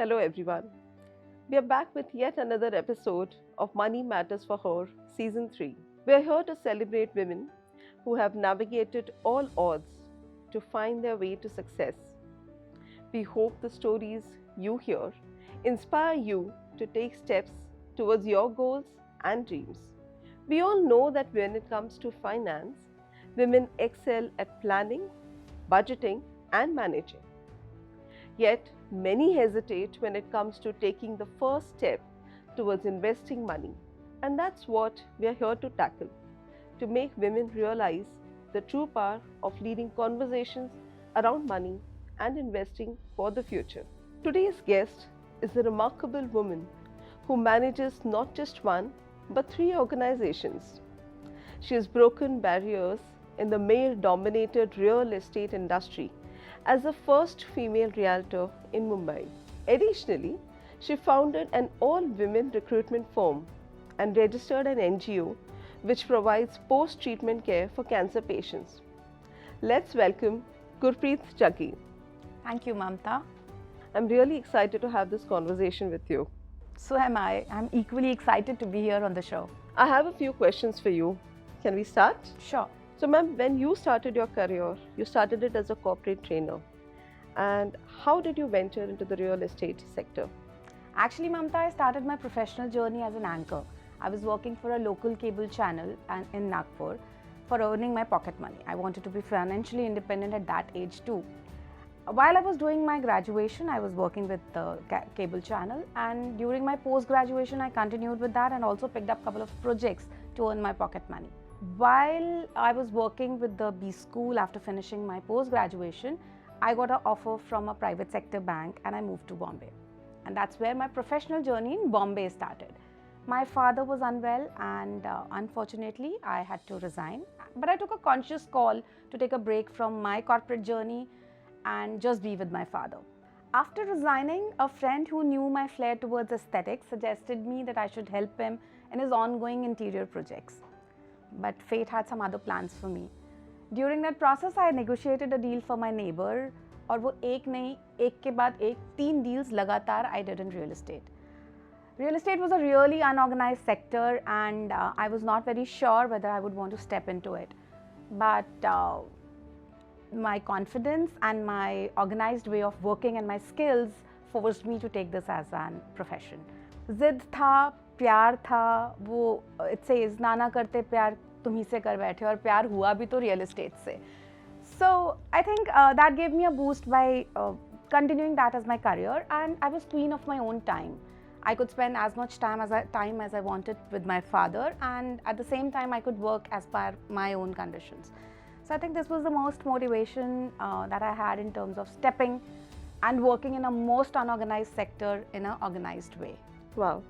Hello everyone. We are back with yet another episode of Money Matters for Her Season 3. We are here to celebrate women who have navigated all odds to find their way to success. We hope the stories you hear inspire you to take steps towards your goals and dreams. We all know that when it comes to finance, women excel at planning, budgeting, and managing. Yet, many hesitate when it comes to taking the first step towards investing money. And that's what we are here to tackle, to make women realize the true power of leading conversations around money and investing for the future. Today's guest is a remarkable woman who manages not just one but 3 organizations. She has broken barriers in the male-dominated real estate industry as the first female realtor in Mumbai. Additionally, she founded an all-women recruitment firm and registered an NGO which provides post-treatment care for cancer patients. Let's welcome Gurpreet Jaggi. Thank you, Mamta. I'm really excited to have this conversation with you. So am I. I'm equally excited to be here on the show. I have a few questions for you. Can we start? Sure. So, ma'am, when you started your career, you started it as a corporate trainer. And how did you venture into the real estate sector? Actually, Mamta, I started my professional journey as an anchor. I was working for a local cable channel in Nagpur for earning my pocket money. I wanted to be financially independent at that age too. While I was doing my graduation, I was working with the cable channel, and during my post-graduation, I continued with that and also picked up a couple of projects to earn my pocket money. While I was working with the B school after finishing my post-graduation, I got an offer from a private sector bank and I moved to Bombay. And that's where my professional journey in Bombay started. My father was unwell and unfortunately I had to resign. But I took a conscious call to take a break from my corporate journey and just be with my father. After resigning, a friend who knew my flair towards aesthetics suggested me that I should help him in his ongoing interior projects. But fate had some other plans for me. During that process, I negotiated a deal for my neighbor, और वो एक नहीं, एक के बाद एक 3 deals लगातार I did in real estate. Real estate was a really unorganized sector and I was not very sure whether I would want to step into it. But my confidence and my organized way of working and my skills forced me to take this as a profession. जिद था, प्यार था, वो it says नाना करते प्यार तुम ही से कर बैठे और प्यार हुआ भी तो real estate से. So I think that gave me a boost by continuing that as my career, and I was queen of my own time. I could spend as much time as I wanted with my father, and at the same time I could work as per my own conditions. So I think this was the most motivation that I had in terms of stepping and working in a most unorganized sector in an organized way. Wow.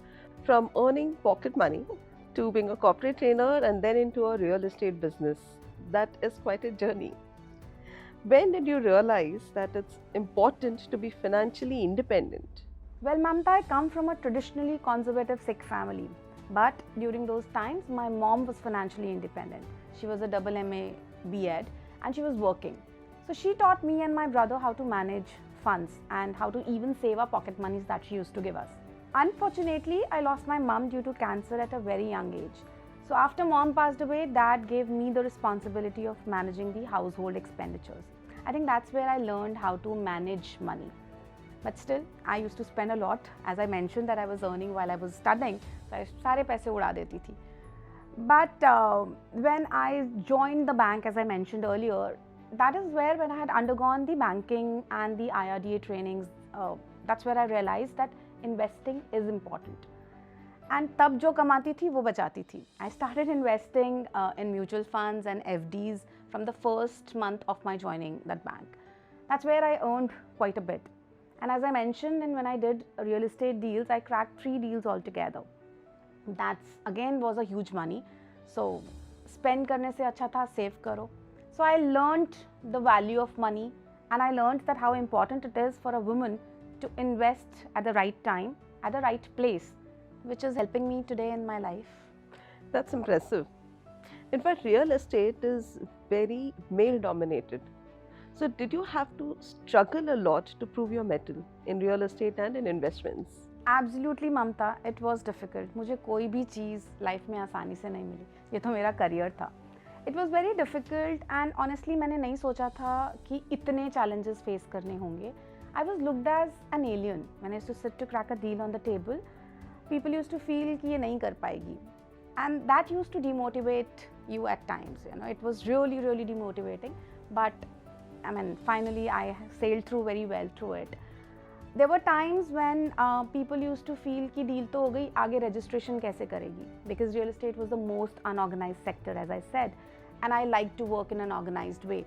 From earning pocket money to being a corporate trainer and then into a real estate business. That is quite a journey. When did you realize that it's important to be financially independent? Well, Mamta, I come from a traditionally conservative Sikh family. But during those times, my mom was financially independent. She was a double MA B.Ed and she was working. So she taught me and my brother how to manage funds and how to even save our pocket monies that she used to give us. Unfortunately, I lost my mom due to cancer at a very young age. So after mom passed away, dad gave me the responsibility of managing the household expenditures. I think that's where I learned how to manage money. But still, I used to spend a lot. As I mentioned that I was earning while I was studying, so I सारे पैसे उड़ा देती थी. But when I joined the bank, as I mentioned earlier, that is where when I had undergone the banking and the IRDA trainings, that's where I realized that investing is important. And तब जो कमाती थी वो बचाती थी. I started investing in mutual funds and FDs from the first month of my joining that bank. That's where I earned quite a bit. And as I mentioned, and when I did real estate deals, I cracked 3 deals altogether. That's again was a huge money. So spend करने से अच्छा था save करो. So I learned the value of money, and I learned that how important it is for a woman to invest at the right time, at the right place, which is helping me today in my life. That's impressive. In fact, real estate is very male dominated. So, did you have to struggle a lot to prove your mettle in real estate and in investments? Absolutely Mamata, it was difficult. मुझे कोई भी चीज़ life में आसानी से नहीं मिली. ये तो मेरा करियर था. It was very difficult and honestly मैंने नहीं सोचा था कि इतने चैलेंजेस फेस करने होंगे. I was looked as an alien. मैंने to sit to crack a deal on the table. People use to feel कि ये नहीं कर पाएगी. And that use to demotivate you at times. It was really demotivating, but I mean, finally I sailed through very well through it. There were times when people used to feel कि deal तो हो गई, आगे registration कैसे करेगी, because real estate was the most unorganized sector, as I said, and I like to work in an organized way.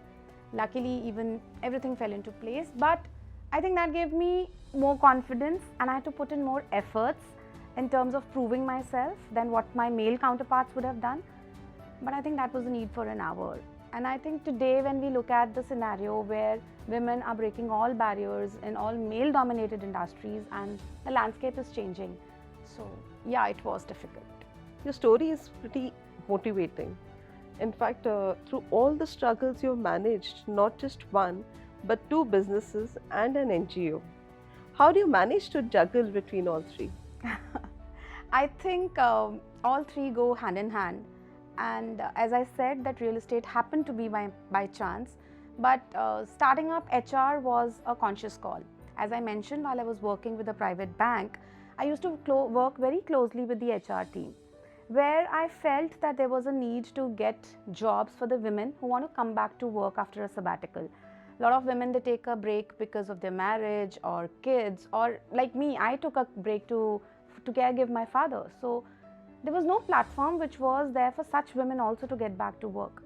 Luckily, even everything fell into place, but I think that gave me more confidence, and I had to put in more efforts in terms of proving myself than what my male counterparts would have done. But I think that was the need for an hour. And I think today when we look at the scenario where women are breaking all barriers in all male-dominated industries and the landscape is changing. So yeah, it was difficult. Your story is pretty motivating. In fact, through all the struggles you've managed not just one, but two businesses and an NGO. How do you manage to juggle between all three? I think all three go hand in hand. And as I said, that real estate happened to be by chance, but starting up HR was a conscious call. As I mentioned, while I was working with a private bank, I used to work very closely with the HR team, where I felt that there was a need to get jobs for the women who want to come back to work after a sabbatical. A lot of women, they take a break because of their marriage or kids, or like me, I took a break to caregive my father. So there was no platform which was there for such women also to get back to work.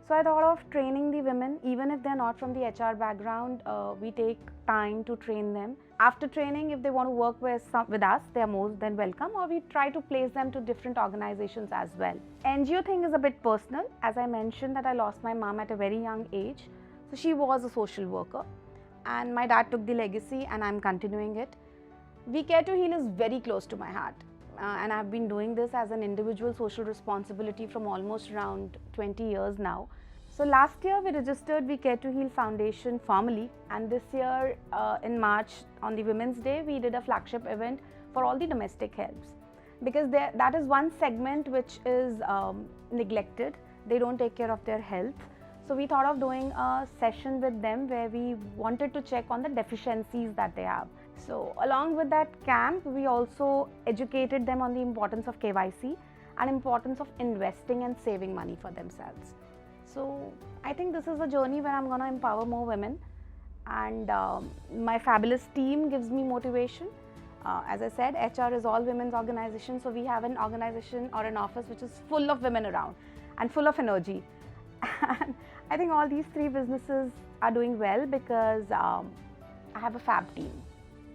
So I thought of training the women, even if they're not from the HR background. We take time to train them. After training, if they want to work with us, they are more than welcome, or we try to place them to different organizations as well. NGO thing is a bit personal. As I mentioned that I lost my mom at a very young age. So she was a social worker and my dad took the legacy and I'm continuing it. We Care to Heal is very close to my heart. And I've been doing this as an individual social responsibility from almost around 20 years now. So last year we registered We Care to Heal Foundation formally, and this year in March on the Women's Day we did a flagship event for all the domestic helps, because that is one segment which is neglected. They don't take care of their health. So we thought of doing a session with them where we wanted to check on the deficiencies that they have. So along with that camp, we also educated them on the importance of KYC and importance of investing and saving money for themselves. So I think this is a journey where I'm going to empower more women, and my fabulous team gives me motivation. As I said, HR is all women's organization, so we have an organization or an office which is full of women around and full of energy. And I think all these three businesses are doing well because I have a fab team.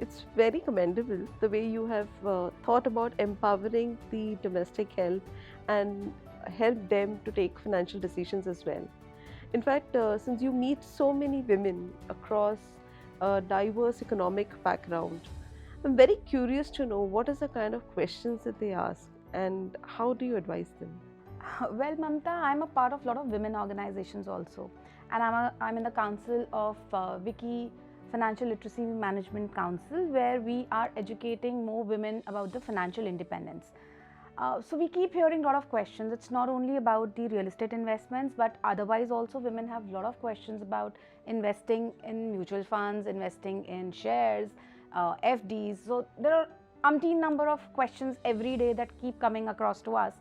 It's very commendable the way you have thought about empowering the domestic help and help them to take financial decisions as well. In fact, since you meet so many women across a diverse economic background, I'm very curious to know what is the kind of questions that they ask and how do you advise them? Well, Mamta, I'm a part of a lot of women organizations also, and I'm in the council of Wiki Financial Literacy Management Council, where we are educating more women about the financial independence. So we keep hearing a lot of questions. It's not only about the real estate investments, but otherwise also women have a lot of questions about investing in mutual funds, investing in shares, FDs. So there are umpteen number of questions every day that keep coming across to us,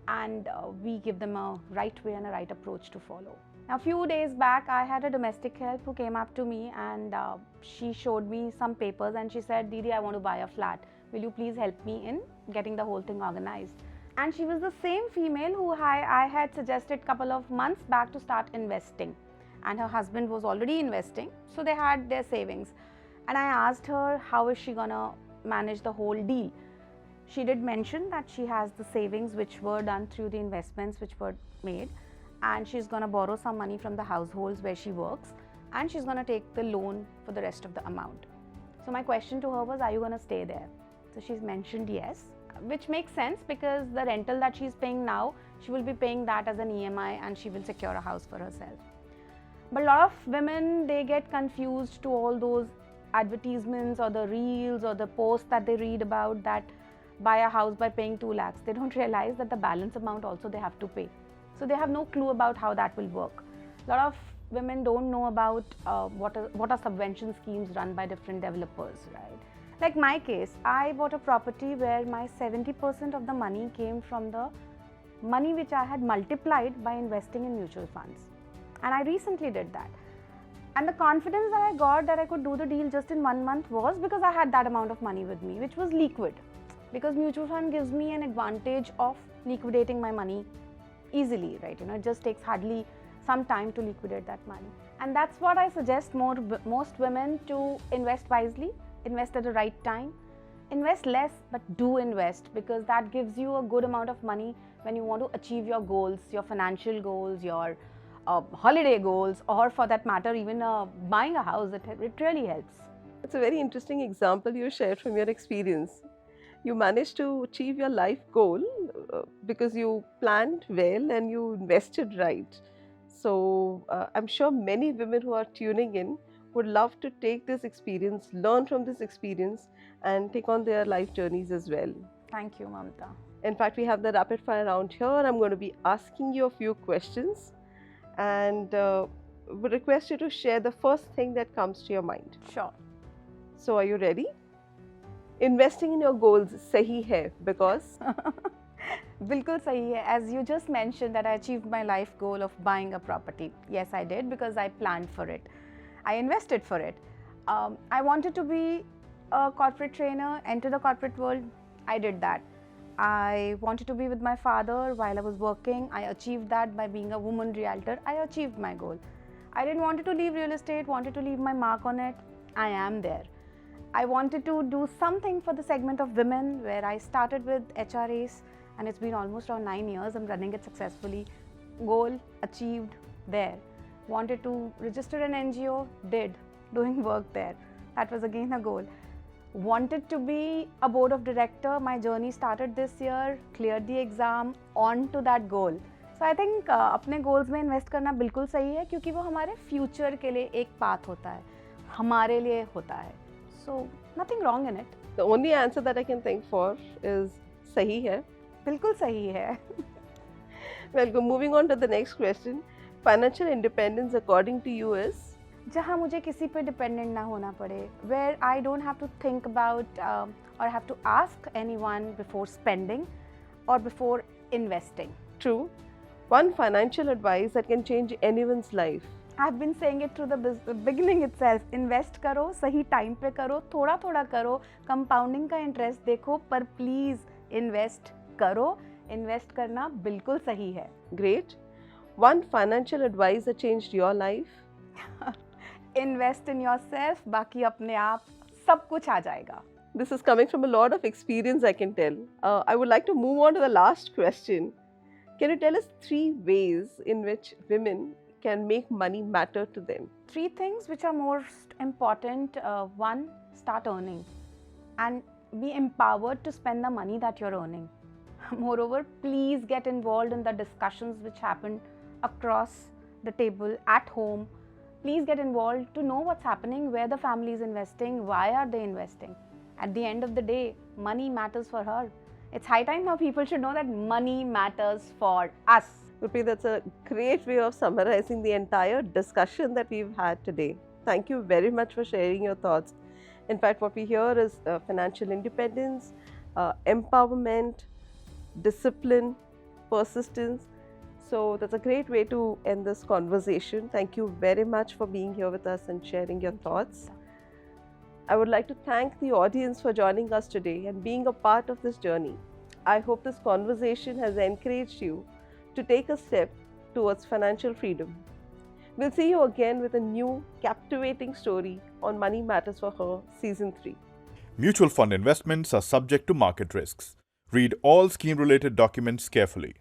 and we give them a right way and a right approach to follow. Now, a few days back, I had a domestic help who came up to me and she showed me some papers and she said, "Didi, I want to buy a flat. Will you please help me in getting the whole thing organized?" And she was the same female who I had suggested a couple of months back to start investing. And her husband was already investing, so they had their savings. And I asked her, how is she gonna manage the whole deal? She did mention that she has the savings which were done through the investments which were made, and she's going to borrow some money from the households where she works, and she's going to take the loan for the rest of the amount. So my question to her was, are you going to stay there? So she's mentioned yes, which makes sense because the rental that she's paying now, she will be paying that as an EMI and she will secure a house for herself. But a lot of women, they get confused to all those advertisements or the reels or the posts that they read about that buy a house by paying 2 lakhs. They don't realize that the balance amount also they have to pay. So they have no clue about how that will work. A lot of women don't know about what are subvention schemes run by different developers, right? Like my case, I bought a property where my 70% of the money came from the money which I had multiplied by investing in mutual funds. And I recently did that. And the confidence that I got that I could do the deal just in 1 month was because I had that amount of money with me, which was liquid. Because mutual fund gives me an advantage of liquidating my money easily, right? It just takes hardly some time to liquidate that money. And that's what I suggest most women to invest wisely, invest at the right time, invest less, but do invest, because that gives you a good amount of money when you want to achieve your goals, your financial goals, your holiday goals, or for that matter, even buying a house. It really helps. It's a very interesting example you shared from your experience. You managed to achieve your life goal because you planned well and you invested right. So I'm sure many women who are tuning in would love to take this experience, learn from this experience, and take on their life journeys as well. Thank you, Mamta. In fact, we have the rapid fire round here. I'm going to be asking you a few questions and would request you to share the first thing that comes to your mind. Sure. So are you ready? Investing in your goals sahi hai because? Bilkul sahi hai. As you just mentioned that I achieved my life goal of buying a property. Yes, I did, because I planned for it. I invested for it. I wanted to be a corporate trainer, enter the corporate world. I did that. I wanted to be with my father while I was working. I achieved that by being a woman realtor. I achieved my goal. I didn't want to leave real estate, wanted to leave my mark on it. I am there. I wanted to do something for the segment of women, where I started with HRAs, and it's been almost around 9 years. I'm running it successfully. Goal achieved there. Wanted to register an NGO, did, doing work there. That was again a goal. Wanted to be a board of director. My journey started this year, cleared the exam, on to that goal. So I think अपने goals में invest करना बिल्कुल सही है, क्योंकि वो हमारे future के लिए एक path होता है, हमारे लिए होता है. So nothing wrong in it. The only answer that I can think for is sahi hai. बिल्कुल सही है. Well, moving on to the next question. Financial independence according to you is? जहाँ मुझे किसी पे dependent ना होना पड़े, where I don't have to think about or have to ask anyone before spending or before investing. True. One financial advice that can change anyone's life. I've been saying it through the beginning itself. Invest करो, सही time पे करो, थोड़ा थोड़ा करो, compounding का interest देखो, पर please invest करो. Invest करना बिल्कुल सही है. Great. One financial advice that changed your life? Invest in yourself, बाकी अपने आप सब कुछ आ जाएगा. This is coming from a lot of experience, I can tell. I would like to move on to the last question. Can you tell us 3 ways in which women can make money matter to them? 3 things which are most important. 1, start earning and be empowered to spend the money that you're earning. Moreover, please get involved in the discussions which happen across the table at home. Please get involved to know what's happening, where the family is investing, why are they investing. At the end of the day, money matters for her. It's high time now people should know that money matters for us. Gurpreet, that's a great way of summarizing the entire discussion that we've had today. Thank you very much for sharing your thoughts. In fact, what we hear is financial independence, empowerment, discipline, persistence. So that's a great way to end this conversation. Thank you very much for being here with us and sharing your thoughts. I would like to thank the audience for joining us today and being a part of this journey. I hope this conversation has encouraged you to take a step towards financial freedom. We'll see you again with a new captivating story on Money Matters for Her Season 3. Mutual fund investments are subject to market risks. Read all scheme-related documents carefully.